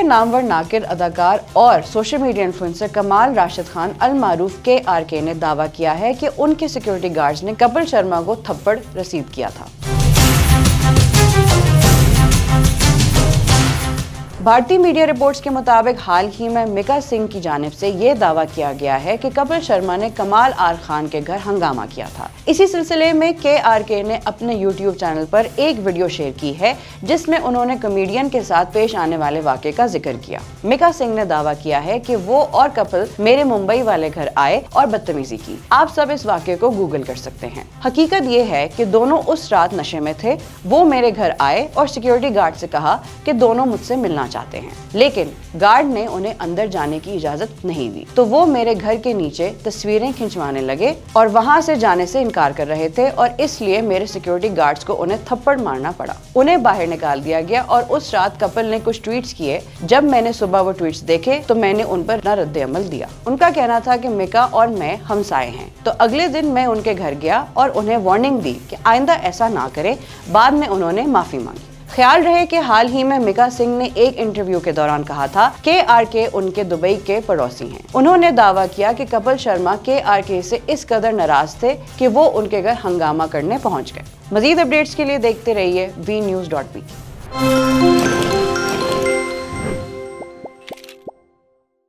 के नामवर नाकिर अदाकार और सोशल मीडिया इन्फ्लुएंसर कमाल राशिद खान अल मारूफ KRK ने दावा किया है कि उनके सिक्योरिटी गार्ड्स ने कपिल शर्मा को थप्पड़ रिसीव किया था। भारतीय मीडिया रिपोर्ट्स के मुताबिक हाल ही में मिका सिंह की जानिब से ये दावा किया गया है कि कपिल शर्मा ने कमाल आर खान के घर हंगामा किया था। इसी सिलसिले में KRK ने अपने YouTube चैनल पर एक वीडियो शेयर की है जिसमें उन्होंने कॉमेडियन के साथ पेश आने वाले वाक़े का जिक्र किया। मिका सिंह ने दावा किया है कि वो और कपिल मेरे मुंबई वाले घर आए और बदतमीजी की। आप सब इस वाक़े को गूगल कर सकते हैं। हकीकत ये है कि दोनों उस रात नशे में थे। वो मेरे घर आए और सिक्योरिटी गार्ड से कहा कि दोनों मुझसे मिलना चाहते हैं, लेकिन गार्ड ने उन्हें अंदर जाने की इजाजत नहीं दी, तो वो मेरे घर के नीचे तस्वीरें खिंचवाने लगे और वहां से जाने से इनकार कर रहे थे और इसलिए मेरे सिक्योरिटी गार्ड्स को उन्हें थप्पड़ मारना पड़ा। उन्हें बाहर निकाल दिया गया और उस रात कपिल ने कुछ ट्वीट्स किए। जब मैंने सुबह वो ट्वीट्स देखे तो मैंने उन पर न रद्द अमल दिया। उनका कहना था कि मिका और मैं हमसाए हैं। तो अगले दिन मैं उनके घर गया और उन्हें वार्निंग दी कि आइंदा ऐसा ना करें। बाद में उन्होंने माफी मांगी। ख्याल रहे कि हाल ही में मिका सिंह ने एक इंटरव्यू के दौरान कहा था KRK उनके दुबई के पड़ोसी हैं। उन्होंने दावा किया कि कपिल शर्मा KRK से इस कदर नाराज थे कि वो उनके घर हंगामा करने पहुंच गए। मजीद अपडेट्स के लिए देखते रहिए vnews.p।